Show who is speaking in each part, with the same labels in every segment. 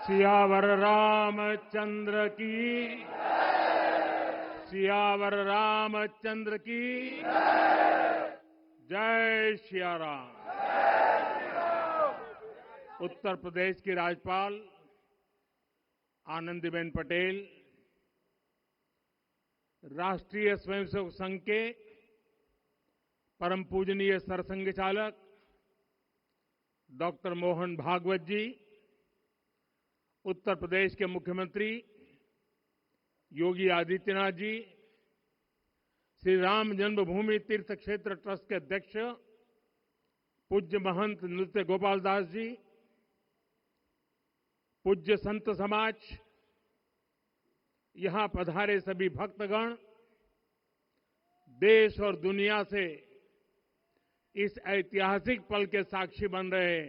Speaker 1: सियावर रामचंद्र की, सियावर रामचंद्र की जय सिया राम। उत्तर प्रदेश की राज्यपाल आनंदीबेन पटेल, राष्ट्रीय स्वयंसेवक संघ के परम पूजनीय सरसंघ चालक डॉक्टर मोहन भागवत जी, उत्तर प्रदेश के मुख्यमंत्री योगी आदित्यनाथ जी, श्री राम जन्मभूमि तीर्थ क्षेत्र ट्रस्ट के अध्यक्ष पूज्य महंत नृत्य गोपाल दास जी, पूज्य संत समाज, यहां पधारे सभी भक्तगण, देश और दुनिया से इस ऐतिहासिक पल के साक्षी बन रहे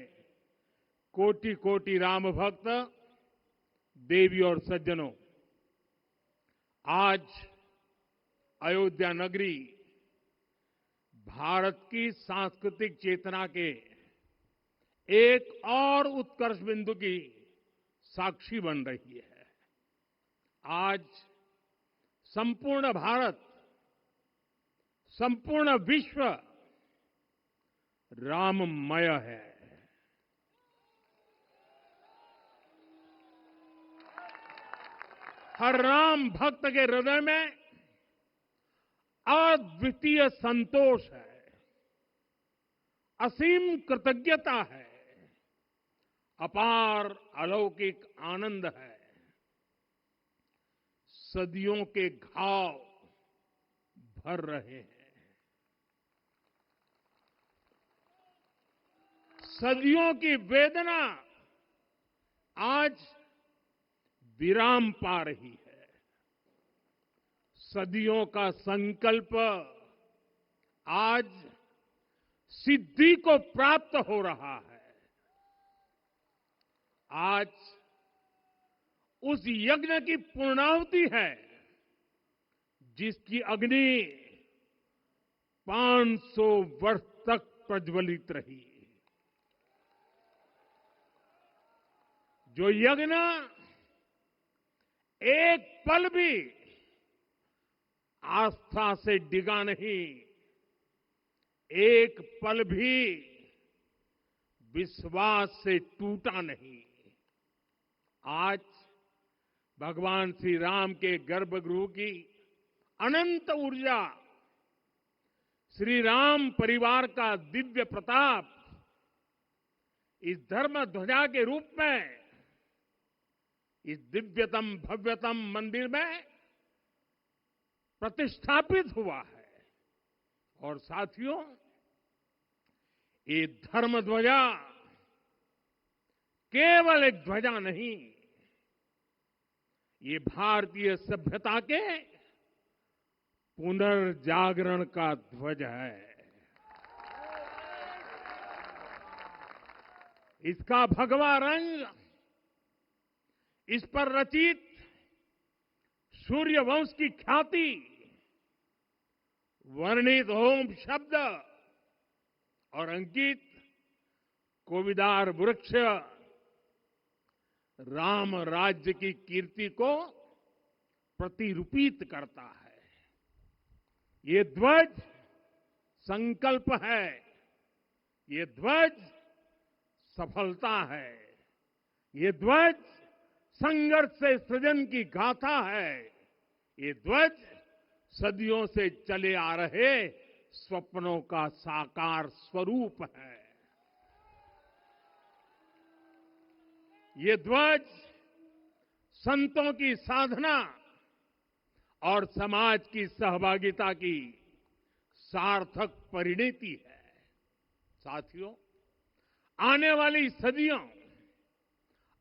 Speaker 1: कोटि कोटि राम भक्त, देवी और सज्जनों, आज अयोध्या नगरी भारत की सांस्कृतिक चेतना के एक और उत्कर्ष बिंदु की साक्षी बन रही है। आज संपूर्ण भारत, संपूर्ण विश्व राममय है। हर राम भक्त के हृदय में अद्वितीय संतोष है, असीम कृतज्ञता है, अपार अलौकिक आनंद है। सदियों के घाव भर रहे हैं, सदियों की वेदना आज विराम पा रही है, सदियों का संकल्प आज सिद्धि को प्राप्त हो रहा है। आज उस यज्ञ की पूर्णाहुति है जिसकी अग्नि 500 वर्ष तक प्रज्वलित रही, जो यज्ञ एक पल भी आस्था से डिगा नहीं, एक पल भी विश्वास से टूटा नहीं। आज भगवान श्री राम के गर्भगृह की अनंत ऊर्जा, श्री राम परिवार का दिव्य प्रताप इस धर्म ध्वजा के रूप में इस दिव्यतम भव्यतम मंदिर में प्रतिष्ठापित हुआ है। और साथियों, ये धर्म ध्वजा केवल एक ध्वजा नहीं, ये भारतीय सभ्यता के पुनर्जागरण का ध्वज है। इसका भगवा रंग, इस पर रचित सूर्यवंश की ख्याति, वर्णित ओम शब्द और अंकित कोविदार वृक्ष राम राज्य की कीर्ति को प्रतिरूपित करता है। ये ध्वज संकल्प है, ये ध्वज सफलता है, ये ध्वज संघर्ष से सृजन की गाथा है, ये ध्वज सदियों से चले आ रहे स्वप्नों का साकार स्वरूप है। ये ध्वज संतों की साधना और समाज की सहभागिता की सार्थक परिणति है। साथियों, आने वाली सदियों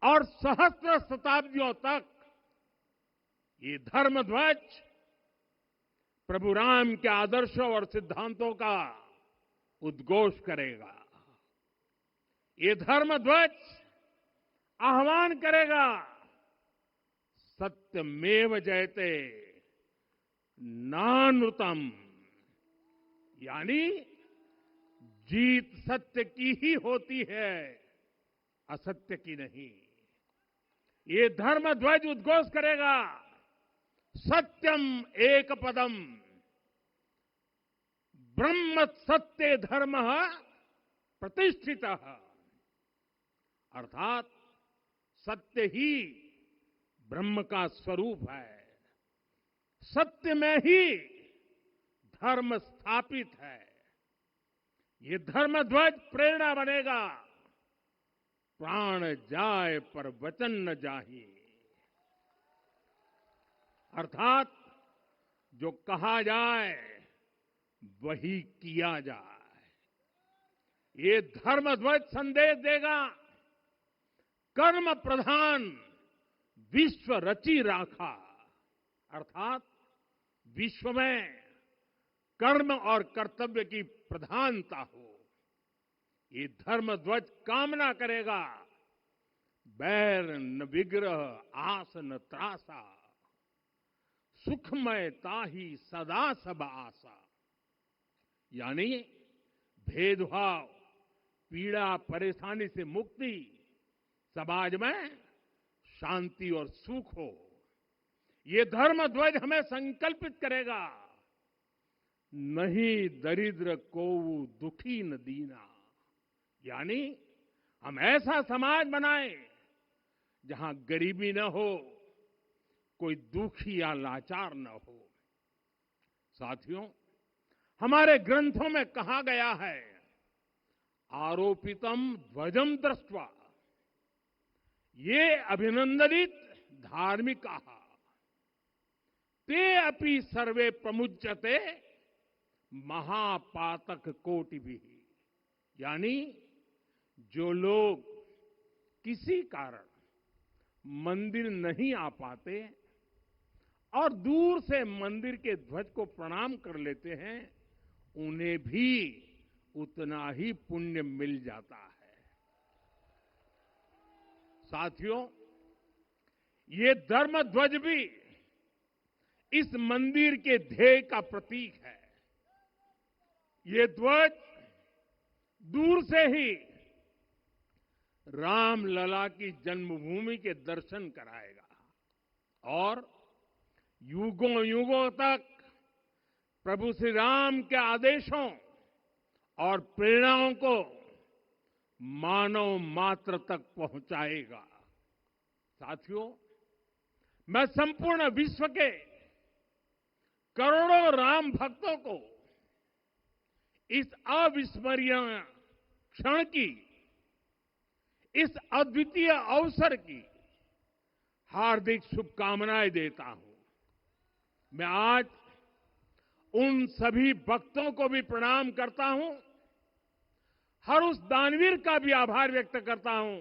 Speaker 1: और सहस्त्र शताब्दियों तक ये धर्म ध्वज प्रभु राम के आदर्शों और सिद्धांतों का उद्घोष करेगा। ये धर्म ध्वज आह्वान करेगा, सत्यमेव जयते नानृतम, यानी जीत सत्य की ही होती है, असत्य की नहीं। ये धर्म ध्वज उद्घोष करेगा, सत्यम एक पदम ब्रह्म सत्य धर्म प्रतिष्ठित, अर्थात सत्य ही ब्रह्म का स्वरूप है, सत्य में ही धर्म स्थापित है। ये धर्म ध्वज प्रेरणा बनेगा, प्राण जाए पर वचन न जाहि, अर्थात जो कहा जाए वही किया जाए। ये धर्म ध्वज संदेश देगा, कर्म प्रधान विश्व रची राखा, अर्थात विश्व में कर्म और कर्तव्य की प्रधानता हो। ये धर्म ध्वज कामना करेगा, बैर न विग्रह आस न त्रासा, सुखमय ताहि सदा सब आशा, यानी भेदभाव, पीड़ा, परेशानी से मुक्ति, समाज में शांति और सुख हो। ये धर्म ध्वज हमें संकल्पित करेगा, नहीं दरिद्र कोउ दुखी न दीना, यानी हम ऐसा समाज बनाएं जहां गरीबी न हो, कोई दुखी या लाचार न हो। साथियों, हमारे ग्रंथों में कहा गया है, आरोपितम ध्वजम दृष्ट्वा, ये अभिनंदनित धार्मिकाः ते अपि सर्वे प्रमुच्यते महापातक कोटिभिः, यानी जो लोग किसी कारण मंदिर नहीं आ पाते और दूर से मंदिर के ध्वज को प्रणाम कर लेते हैं, उन्हें भी उतना ही पुण्य मिल जाता है। साथियों, ये धर्म ध्वज भी इस मंदिर के ध्येय का प्रतीक है। ये ध्वज दूर से ही रामलला की जन्मभूमि के दर्शन कराएगा और युगों युगों तक प्रभु श्री राम के आदेशों और प्रेरणाओं को मानव मात्र तक पहुंचाएगा। साथियों, मैं संपूर्ण विश्व के करोड़ों राम भक्तों को इस अविस्मरणीय क्षण की, इस अद्वितीय अवसर की हार्दिक शुभकामनाएं देता हूं। मैं आज उन सभी भक्तों को भी प्रणाम करता हूं, हर उस दानवीर का भी आभार व्यक्त करता हूं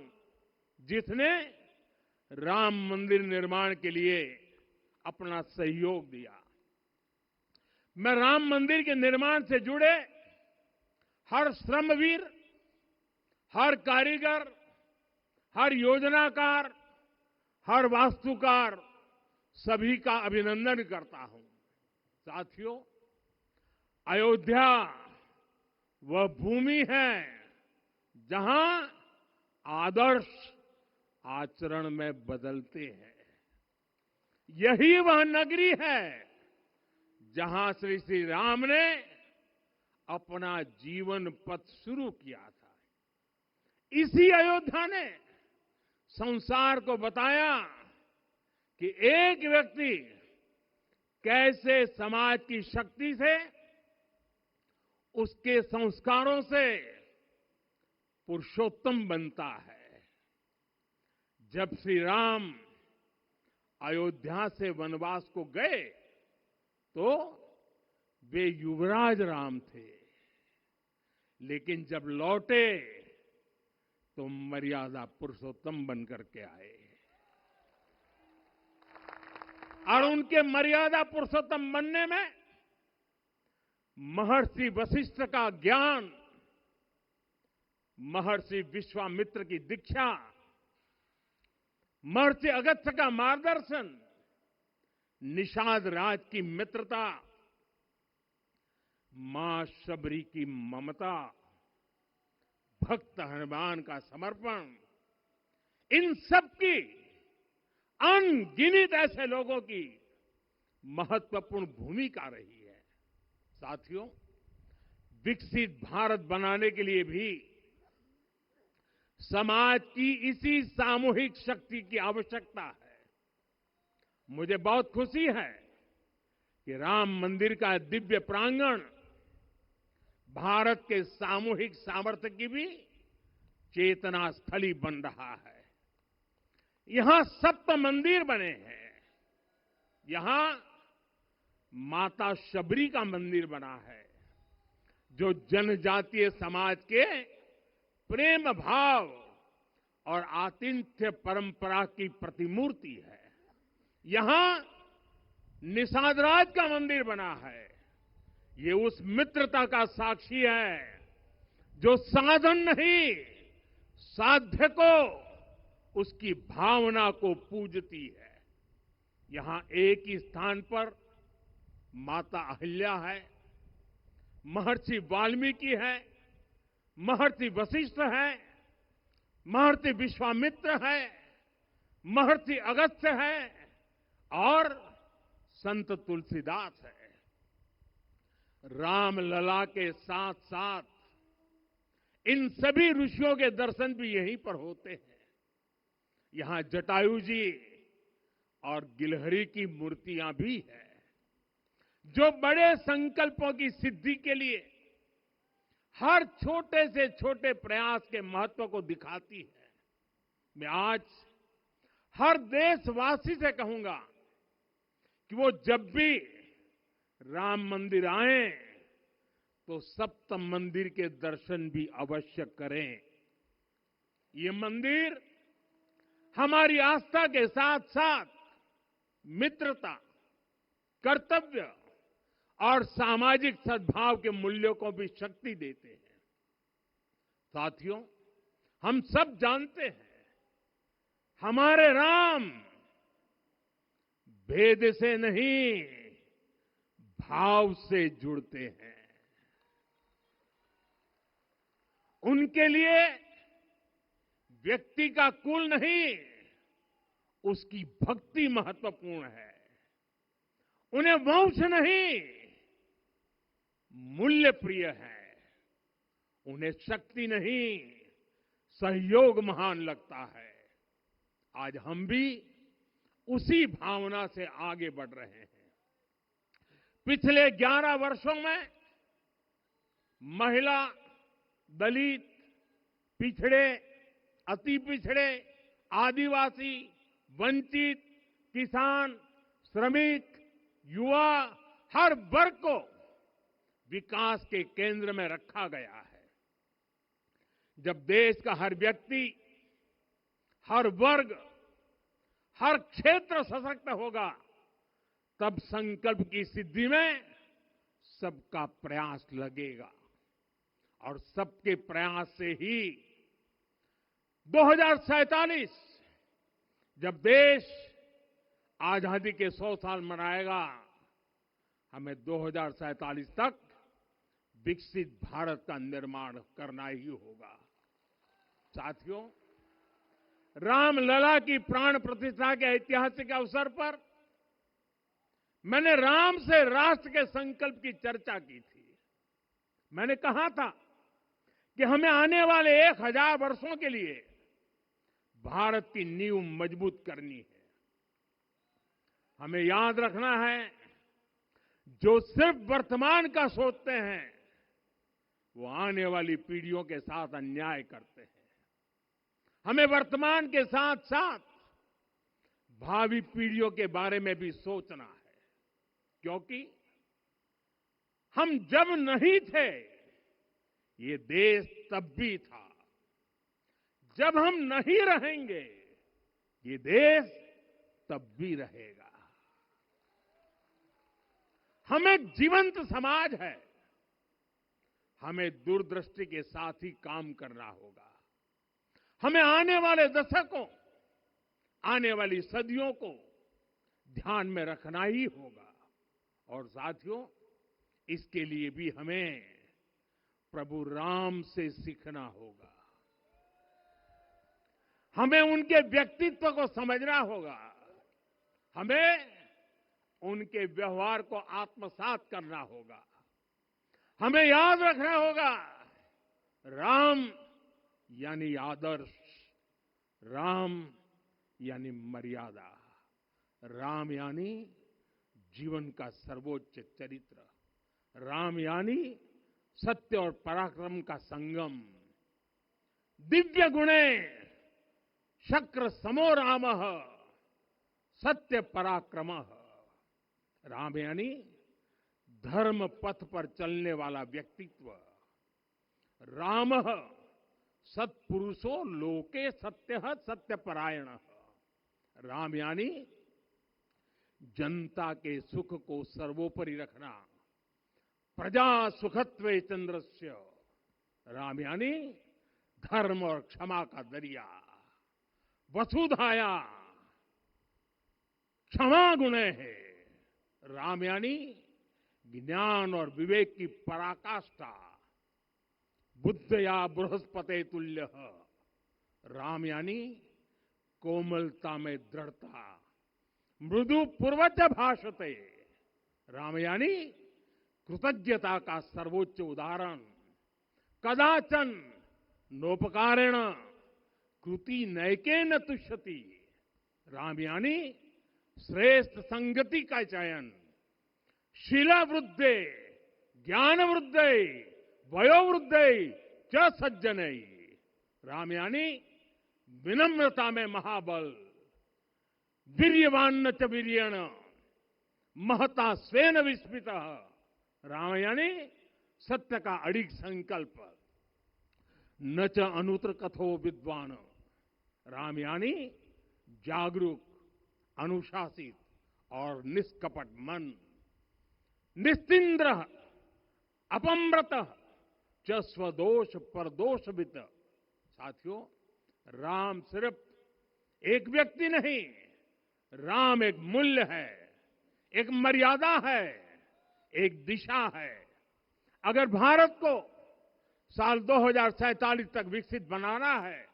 Speaker 1: जिसने राम मंदिर निर्माण के लिए अपना सहयोग दिया। मैं राम मंदिर के निर्माण से जुड़े हर श्रमवीर, हर कारीगर, हर योजनाकार, हर वास्तुकार, सभी का अभिनंदन करता हूं। साथियों, अयोध्या वह भूमि है जहां आदर्श आचरण में बदलते हैं। यही वह नगरी है जहां श्री राम ने अपना जीवन पथ शुरू किया था। इसी अयोध्या ने संसार को बताया कि एक व्यक्ति कैसे समाज की शक्ति से, उसके संस्कारों से पुरुषोत्तम बनता है। जब श्री राम अयोध्या से वनवास को गए तो वे युवराज राम थे, लेकिन जब लौटे तो मर्यादा पुरुषोत्तम बनकर के आए और उनके मर्यादा पुरुषोत्तम बनने में महर्षि वशिष्ठ का ज्ञान, महर्षि विश्वामित्र की दीक्षा, महर्षि अगस्त्य का मार्गदर्शन, निषाद राज की मित्रता, मां शबरी की ममता, भक्त हनुमान का समर्पण, इन सब की अनगिनत ऐसे लोगों की महत्वपूर्ण भूमिका रही है। साथियों, विकसित भारत बनाने के लिए भी समाज की इसी सामूहिक शक्ति की आवश्यकता है। मुझे बहुत खुशी है कि राम मंदिर का दिव्य प्रांगण भारत के सामूहिक सामर्थ्य की भी चेतना स्थली बन रहा है। यहां 7 मंदिर बने हैं। यहां माता शबरी का मंदिर बना है, जो जनजातीय समाज के प्रेम भाव और आतिथ्य परंपरा की प्रतिमूर्ति है। यहां निषादराज का मंदिर बना है। ये उस मित्रता का साक्षी है जो साधन नहीं, साध्य को, उसकी भावना को पूजती है। यहां एक ही स्थान पर माता अहिल्या है, महर्षि वाल्मीकि है, महर्षि वशिष्ठ है, महर्षि विश्वामित्र है, महर्षि अगस्त्य है और संत तुलसीदास है। रामलला के साथ साथ इन सभी ऋषियों के दर्शन भी यहीं पर होते हैं। यहां जटायु जी और गिलहरी की मूर्तियां भी है, जो बड़े संकल्पों की सिद्धि के लिए हर छोटे से छोटे प्रयास के महत्व को दिखाती है। मैं आज हर देशवासी से कहूंगा कि वो जब भी राम मंदिर आए तो सप्त मंदिर के दर्शन भी अवश्य करें। ये मंदिर हमारी आस्था के साथ साथ मित्रता, कर्तव्य और सामाजिक सद्भाव के मूल्यों को भी शक्ति देते हैं। साथियों, हम सब जानते हैं हमारे राम भेद से नहीं, भाव से जुड़ते हैं। उनके लिए व्यक्ति का कुल नहीं, उसकी भक्ति महत्वपूर्ण है। उन्हें वंश नहीं, मूल्य प्रिय है। उन्हें शक्ति नहीं, सहयोग महान लगता है। आज हम भी उसी भावना से आगे बढ़ रहे हैं। पिछले 11 वर्षों में महिला, दलित, पिछड़े, अति पिछड़े, आदिवासी, वंचित, किसान, श्रमिक, युवा, हर वर्ग को विकास के केंद्र में रखा गया है। जब देश का हर व्यक्ति, हर वर्ग, हर क्षेत्र सशक्त होगा, तब संकल्प की सिद्धि में सबका प्रयास लगेगा। और सबके प्रयास से ही 2047 जब देश आजादी के 100 साल मनाएगा, हमें 2047 तक विकसित भारत का निर्माण करना ही होगा। साथियों, रामलला की प्राण प्रतिष्ठा के ऐतिहासिक अवसर पर मैंने राम से राष्ट्र के संकल्प की चर्चा की थी। मैंने कहा था कि हमें आने वाले 1000 वर्षों के लिए भारत की नींव मजबूत करनी है। हमें याद रखना है, जो सिर्फ वर्तमान का सोचते हैं वो आने वाली पीढ़ियों के साथ अन्याय करते हैं। हमें वर्तमान के साथ साथ भावी पीढ़ियों के बारे में भी सोचना है, क्योंकि हम जब नहीं थे ये देश तब भी था, जब हम नहीं रहेंगे ये देश तब भी रहेगा। हम एक जीवंत समाज है, हमें दूरदृष्टि के साथ ही काम करना होगा। हमें आने वाले दशकों, आने वाली सदियों को ध्यान में रखना ही होगा। और साथियों, इसके लिए भी हमें प्रभु राम से सीखना होगा। हमें उनके व्यक्तित्व को समझना होगा। हमें उनके व्यवहार को आत्मसात करना होगा। हमें याद रखना होगा, राम यानी आदर्श, राम यानी मर्यादा, राम यानी जीवन का सर्वोच्च चरित्र, राम यानी सत्य और पराक्रम का संगम। दिव्य गुणे शक्र समो रामः सत्य पराक्रमः। राम यानी धर्म पथ पर चलने वाला व्यक्तित्व। रामः सत्पुरुषो लोके सत्यः सत्यपरायणः। राम यानी जनता के सुख को सर्वोपरि रखना। प्रजा सुखत्वे चंद्रस्य। राम यानी धर्म और क्षमा का दरिया। वसुधाया क्षमा गुणे है। राम यानी ज्ञान और विवेक की पराकाष्ठा। बुद्ध या बृहस्पति तुल्य। राम यानी कोमलता में दृढ़ता। मृदु पूर्वज भाषते। राम यानी कृतज्ञता का सर्वोच्च उदाहरण। कदाचन नोपकारेण कृति नैकेन तुष्यति। राम यानी श्रेष्ठ संगति का चयन। शीला वृद्धे ज्ञान वृद्धे वयोवृद्धे च सज्जने। राम यानी विनम्रता में महाबल। वीर्यवान च वीर्येण महता स्वेन विस्मितः। राम यानी सत्य का अडिग संकल्प। न च अनुत्र कथो विद्वान। राम यानी जागरूक, अनुशासित और निष्कपट मन। निस्तिंद्र अपम्रत च स्वदोष परदोषवित। साथियों, राम सिर्फ एक व्यक्ति नहीं, राम एक मूल्य है, एक मर्यादा है, एक दिशा है। अगर भारत को साल 2047 तक विकसित बनाना है,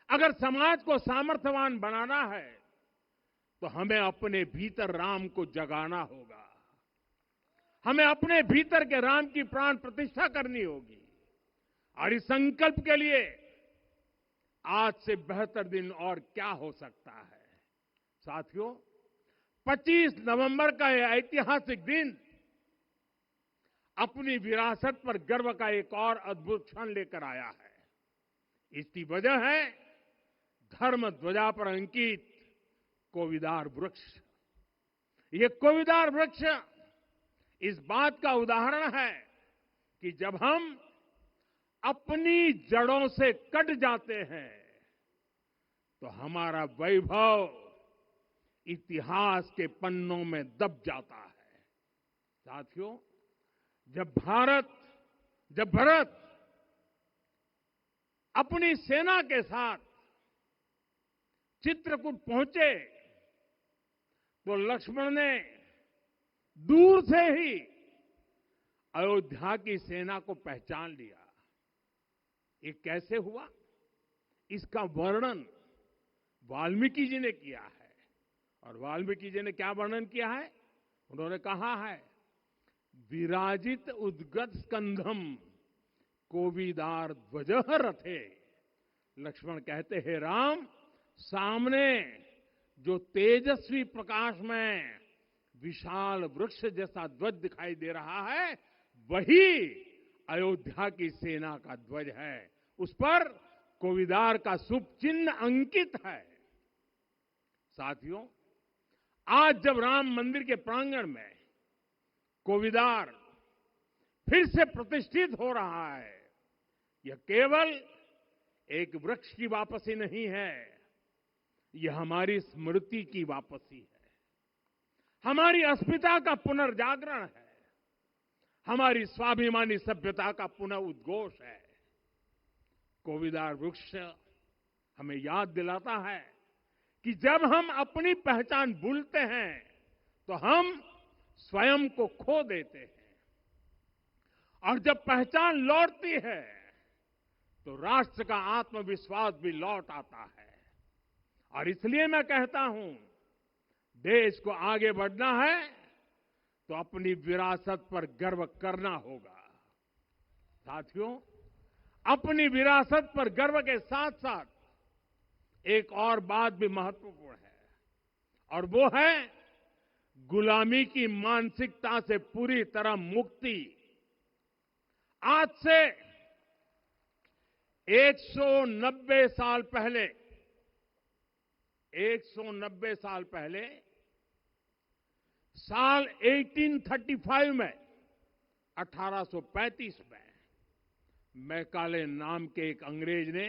Speaker 1: अगर समाज को सामर्थ्यवान बनाना है, तो हमें अपने भीतर राम को जगाना होगा। हमें अपने भीतर के राम की प्राण प्रतिष्ठा करनी होगी। और इस संकल्प के लिए आज से बेहतर दिन और क्या हो सकता है। साथियों, 25 नवंबर का यह ऐतिहासिक दिन अपनी विरासत पर गर्व का एक और अद्भुत क्षण लेकर आया है। इसकी वजह है धर्म ध्वजा पर अंकित कोविदार वृक्ष। ये कोविदार वृक्ष इस बात का उदाहरण है कि जब हम अपनी जड़ों से कट जाते हैं तो हमारा वैभव इतिहास के पन्नों में दब जाता है। साथियों, जब भरत अपनी सेना के साथ चित्रकूट पहुंचे तो लक्ष्मण ने दूर से ही अयोध्या की सेना को पहचान लिया। ये कैसे हुआ, इसका वर्णन वाल्मीकि जी ने किया है। और वाल्मीकि जी ने क्या वर्णन किया है? उन्होंने कहा है, विराजित उद्गत स्कंधम कोविदार ध्वजः रथे। लक्ष्मण कहते हैं, राम, सामने जो तेजस्वी प्रकाश में विशाल वृक्ष जैसा ध्वज दिखाई दे रहा है, वही अयोध्या की सेना का ध्वज है। उस पर कोविदार का शुभ चिन्ह अंकित है। साथियों, आज जब राम मंदिर के प्रांगण में कोविदार फिर से प्रतिष्ठित हो रहा है, यह केवल एक वृक्ष की वापसी नहीं है, यह हमारी स्मृति की वापसी है, हमारी अस्मिता का पुनर्जागरण है, हमारी स्वाभिमानी सभ्यता का पुनः उद्घोष है। कोविदार वृक्ष हमें याद दिलाता है कि जब हम अपनी पहचान भूलते हैं तो हम स्वयं को खो देते हैं, और जब पहचान लौटती है तो राष्ट्र का आत्मविश्वास भी लौट आता है। और इसलिए मैं कहता हूं, देश को आगे बढ़ना है तो अपनी विरासत पर गर्व करना होगा। साथियों, अपनी विरासत पर गर्व के साथ साथ एक और बात भी महत्वपूर्ण है, और वो है गुलामी की मानसिकता से पूरी तरह मुक्ति। आज से 190 साल पहले 190 साल पहले साल 1835 में 1835 में मैकाले नाम के एक अंग्रेज ने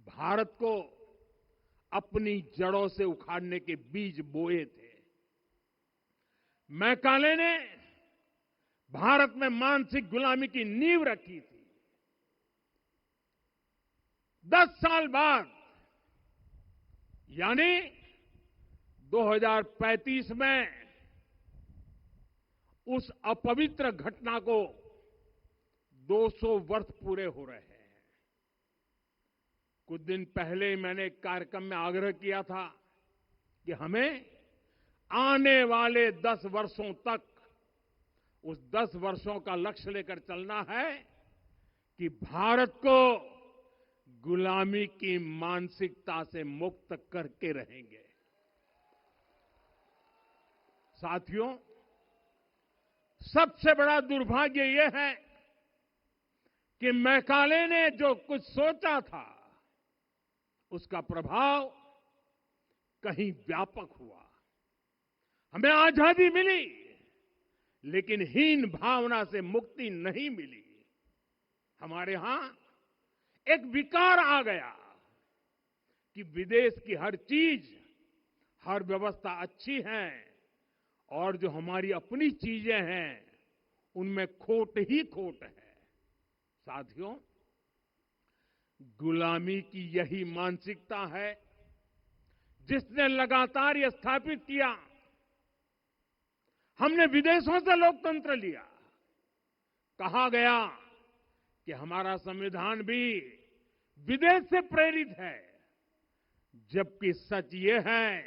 Speaker 1: भारत को अपनी जड़ों से उखाड़ने के बीज बोए थे। मैकाले ने भारत में मानसिक गुलामी की नींव रखी थी। 10 साल बाद यानी 2035 में उस अपवित्र घटना को 200 वर्ष पूरे हो रहे हैं। कुछ दिन पहले मैंने एक कार्यक्रम में आग्रह किया था कि हमें आने वाले 10 वर्षों तक उस 10 वर्षों का लक्ष्य लेकर चलना है कि भारत को गुलामी की मानसिकता से मुक्त करके रहेंगे। साथियों, सबसे बड़ा दुर्भाग्य यह है कि मैकाले ने जो कुछ सोचा था उसका प्रभाव कहीं व्यापक हुआ। हमें आजादी मिली, लेकिन हीन भावना से मुक्ति नहीं मिली। हमारे यहां एक विकार आ गया कि विदेश की हर चीज, हर व्यवस्था अच्छी है और जो हमारी अपनी चीजें हैं उनमें खोट ही खोट है। साथियों, गुलामी की यही मानसिकता है जिसने लगातार यह स्थापित किया। हमने विदेशों से लोकतंत्र लिया। कहा गया कि हमारा संविधान भी विदेश से प्रेरित है, जबकि सच ये है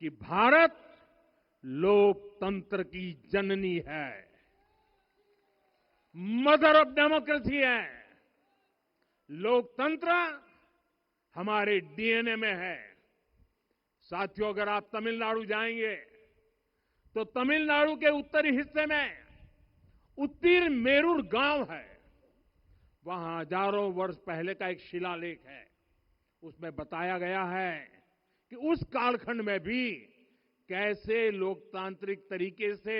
Speaker 1: कि भारत लोकतंत्र की जननी है, मदर ऑफ डेमोक्रेसी है। लोकतंत्र हमारे डीएनए में है। साथियों, अगर आप तमिलनाडु जाएंगे तो तमिलनाडु के उत्तरी हिस्से में उत्तीर मेरूर गांव है। वहां हजारों वर्ष पहले का एक शिलालेख है। उसमें बताया गया है कि उस कालखंड में भी कैसे लोकतांत्रिक तरीके से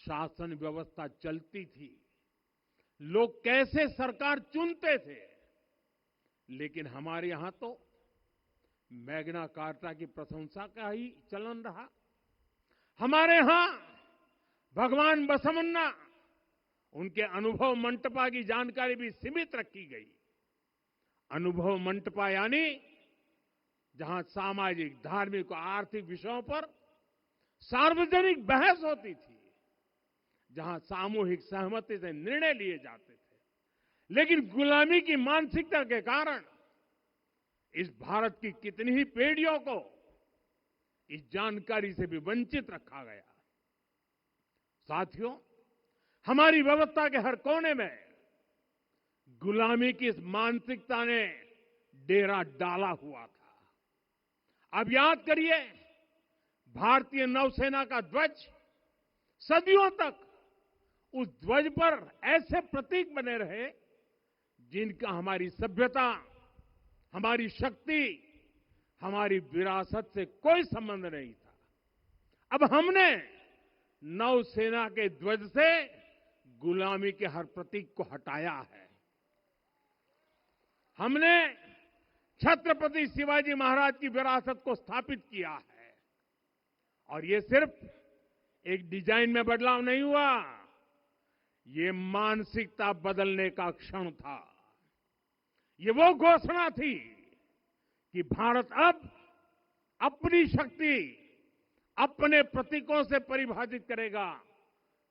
Speaker 1: शासन व्यवस्था चलती थी, लोग कैसे सरकार चुनते थे। लेकिन हमारे यहां तो मैग्ना कार्टा की प्रशंसा का ही चलन रहा। हमारे यहां भगवान बसवन्ना, उनके अनुभव मंटपा की जानकारी भी सीमित रखी गई। अनुभव मंटपा यानी जहां सामाजिक, धार्मिक और आर्थिक विषयों पर सार्वजनिक बहस होती थी, जहां सामूहिक सहमति से निर्णय लिए जाते थे। लेकिन गुलामी की मानसिकता के कारण इस भारत की कितनी ही पीढ़ियों को इस जानकारी से भी वंचित रखा गया। साथियों, हमारी व्यवस्था के हर कोने में गुलामी की इस मानसिकता ने डेरा डाला हुआ था। अब याद करिए, भारतीय नौसेना का ध्वज सदियों तक उस ध्वज पर ऐसे प्रतीक बने रहे जिनका हमारी सभ्यता, हमारी शक्ति, हमारी विरासत से कोई संबंध नहीं था। अब हमने नौसेना के ध्वज से गुलामी के हर प्रतीक को हटाया है। हमने छत्रपति शिवाजी महाराज की विरासत को स्थापित किया है। और ये सिर्फ एक डिजाइन में बदलाव नहीं हुआ, ये मानसिकता बदलने का क्षण था। ये वो घोषणा थी कि भारत अब अपनी शक्ति अपने प्रतीकों से परिभाषित करेगा,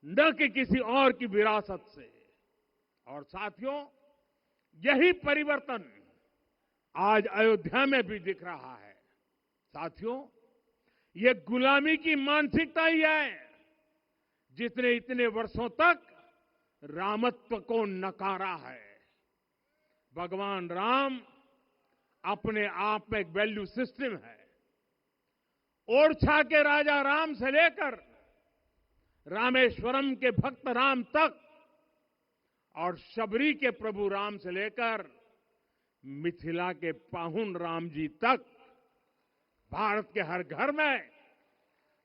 Speaker 1: न कि किसी और की विरासत से। और साथियों, यही परिवर्तन आज अयोध्या में भी दिख रहा है। साथियों, ये गुलामी की मानसिकता ही है जिसने इतने वर्षों तक रामत्व को नकारा है। भगवान राम अपने आप में एक वैल्यू सिस्टम है। ओरछा के राजा राम से लेकर रामेश्वरम के भक्त राम तक और शबरी के प्रभु राम से लेकर मिथिला के पाहुन राम जी तक भारत के हर घर में,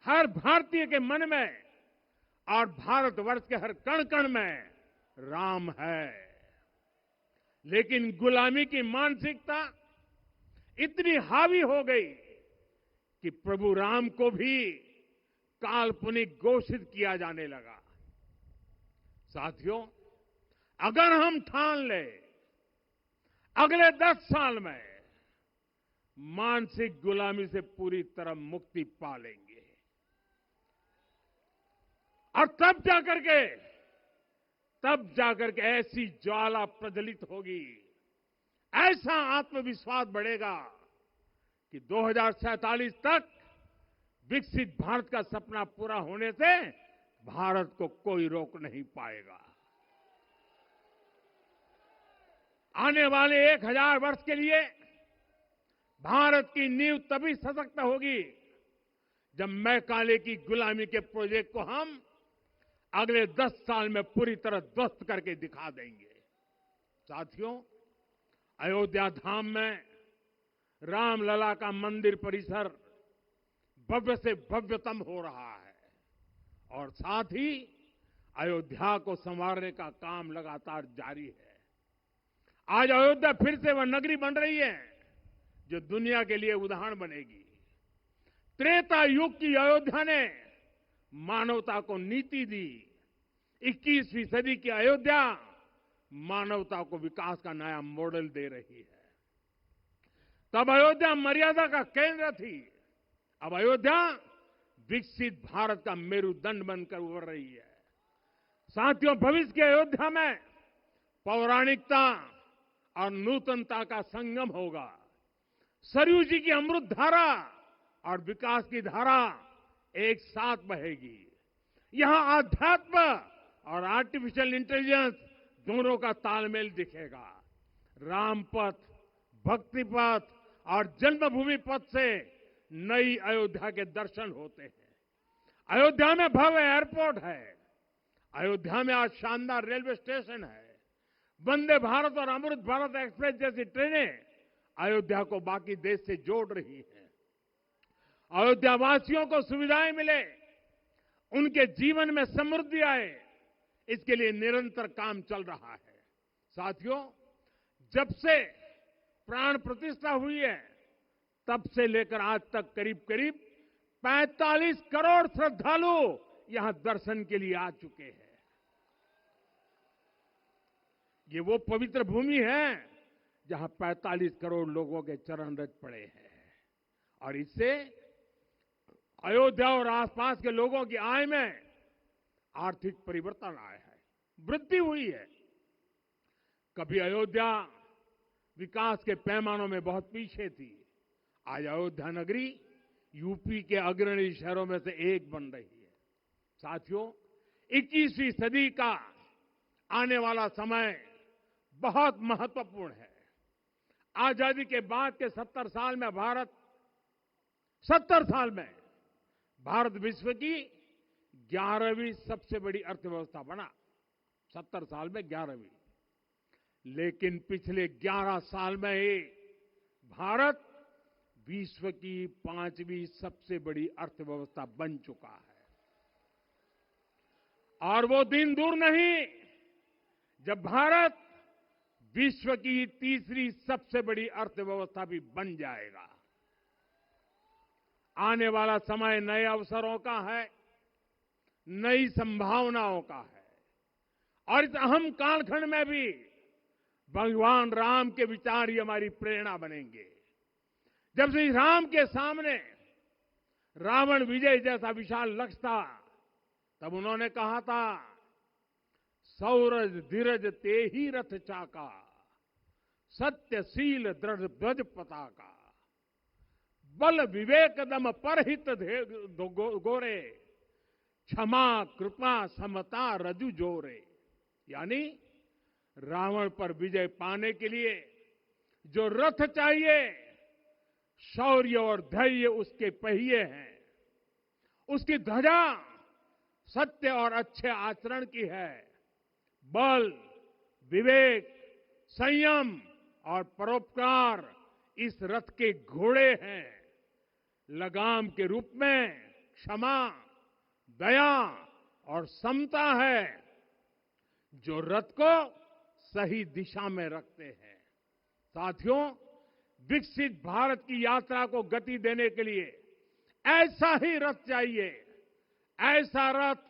Speaker 1: हर भारतीय के मन में और भारतवर्ष के हर कण कण में राम है। लेकिन गुलामी की मानसिकता इतनी हावी हो गई कि प्रभु राम को भी काल्पनिक घोषित किया जाने लगा। साथियों, अगर हम ठान ले अगले 10 साल में मानसिक गुलामी से पूरी तरह मुक्ति पा लेंगे और तब जाकर के ऐसी ज्वाला प्रज्वलित होगी, ऐसा आत्मविश्वास बढ़ेगा कि 2047 तक विकसित भारत का सपना पूरा होने से भारत को कोई रोक नहीं पाएगा। आने वाले 1000 वर्ष के लिए भारत की नींव तभी सशक्त होगी जब मैकाले की गुलामी के प्रोजेक्ट को हम अगले 10 साल में पूरी तरह ध्वस्त करके दिखा देंगे। साथियों, अयोध्या धाम में रामलला का मंदिर परिसर भव्य से भव्यतम हो रहा है और साथ ही अयोध्या को संवारने का काम लगातार जारी है। आज अयोध्या फिर से वह नगरी बन रही है जो दुनिया के लिए उदाहरण बनेगी। त्रेता युग की अयोध्या ने मानवता को नीति दी। 21वीं सदी की अयोध्या मानवता को विकास का नया मॉडल दे रही है। तब अयोध्या मर्यादा का केंद्र थी, अब अयोध्या विकसित भारत का मेरुदंड बनकर उभर रही है। साथियों, भविष्य की अयोध्या में पौराणिकता और नूतनता का संगम होगा। सरयू जी की अमृत धारा और विकास की धारा एक साथ बहेगी। यहां आध्यात्म और आर्टिफिशियल इंटेलिजेंस दोनों का तालमेल दिखेगा। राम पथ, भक्ति पथ और जन्मभूमि पथ से नई अयोध्या के दर्शन होते हैं। अयोध्या में भव्य एयरपोर्ट है। अयोध्या में आज शानदार रेलवे स्टेशन है। वंदे भारत और अमृत भारत एक्सप्रेस जैसी ट्रेनें अयोध्या को बाकी देश से जोड़ रही हैं। अयोध्या वासियों को सुविधाएं मिले, उनके जीवन में समृद्धि आए, इसके लिए निरंतर काम चल रहा है। साथियों, जब से प्राण प्रतिष्ठा हुई है तब से लेकर आज तक करीब करीब 45 करोड़ श्रद्धालु यहां दर्शन के लिए आ चुके हैं। ये वो पवित्र भूमि है जहां 45 करोड़ लोगों के चरण रज पड़े हैं और इससे अयोध्या और आसपास के लोगों की आय में आर्थिक परिवर्तन आया है, वृद्धि हुई है। कभी अयोध्या विकास के पैमानों में बहुत पीछे थी, आज अयोध्या नगरी यूपी के अग्रणी शहरों में से एक बन रही है। साथियों, 21वीं सदी का आने वाला समय बहुत महत्वपूर्ण है। आजादी के बाद के 70 साल में भारत विश्व की 11वीं सबसे बड़ी अर्थव्यवस्था बना। 70 साल में 11वीं। लेकिन पिछले 11 साल में ही भारत विश्व की 5वीं सबसे बड़ी अर्थव्यवस्था बन चुका है। और वो दिन दूर नहीं जब भारत विश्व की 3री सबसे बड़ी अर्थव्यवस्था भी बन जाएगा। आने वाला समय नए अवसरों का है, नई संभावनाओं का है और इस अहम कालखंड में भी भगवान राम के विचार ही हमारी प्रेरणा बनेंगे। जब श्री राम के सामने रावण विजय जैसा विशाल लक्ष्य था, तब उन्होंने कहा था, सौरज धीरज ते ही रथ चाका, सत्यशील दृढ़ ध्वज पताका, बल विवेक दम परहित गोरे, क्षमा कृपा समता रजु जोरे। यानी रावण पर विजय पाने के लिए जो रथ चाहिए, शौर्य और धैर्य उसके पहिए हैं, उसकी ध्वजा सत्य और अच्छे आचरण की है, बल विवेक संयम और परोपकार इस रथ के घोड़े हैं, लगाम के रूप में क्षमा दया और समता है जो रथ को सही दिशा में रखते हैं। साथियों, विकसित भारत की यात्रा को गति देने के लिए ऐसा ही रथ चाहिए, ऐसा रथ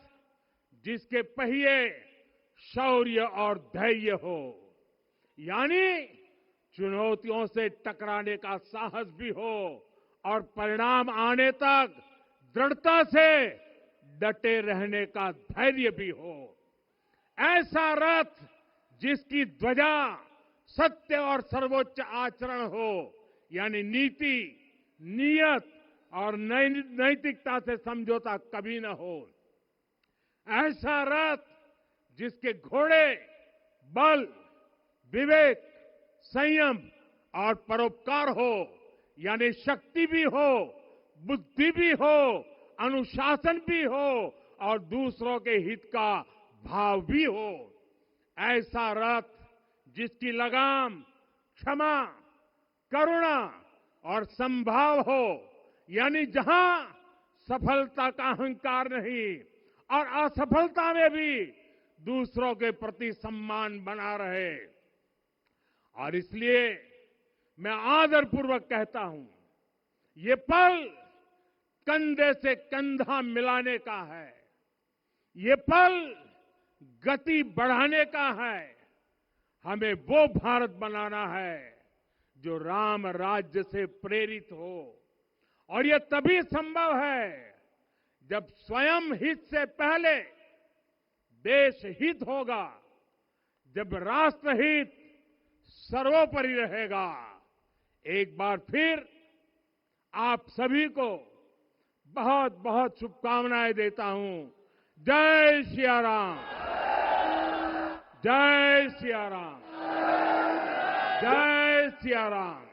Speaker 1: जिसके पहिए शौर्य और धैर्य हो, यानी चुनौतियों से टकराने का साहस भी हो और परिणाम आने तक दृढ़ता से डटे रहने का धैर्य भी हो। ऐसा रथ जिसकी ध्वजा सत्य और सर्वोच्च आचरण हो, यानी नीति नियत और नैतिकता से समझौता कभी न हो। ऐसा रथ जिसके घोड़े बल विवेक संयम और परोपकार हो, यानी शक्ति भी हो बुद्धि भी हो अनुशासन भी हो और दूसरों के हित का भाव भी हो। ऐसा रथ जिसकी लगाम क्षमा करुणा और संभाव हो, यानी जहां सफलता का अहंकार नहीं और असफलता में भी दूसरों के प्रति सम्मान बना रहे। और इसलिए मैं आदरपूर्वक कहता हूं, ये पल कंधे से कंधा मिलाने का है, ये पल गति बढ़ाने का है। हमें वो भारत बनाना है जो राम राज्य से प्रेरित हो, और ये तभी संभव है जब स्वयं हित से पहले देश हित होगा, जब राष्ट्र हित सर्वोपरि रहेगा। एक बार फिर आप सभी को बहुत बहुत शुभकामनाएं देता हूं। जय सिया राम, जय सिया राम, जय सिया राम।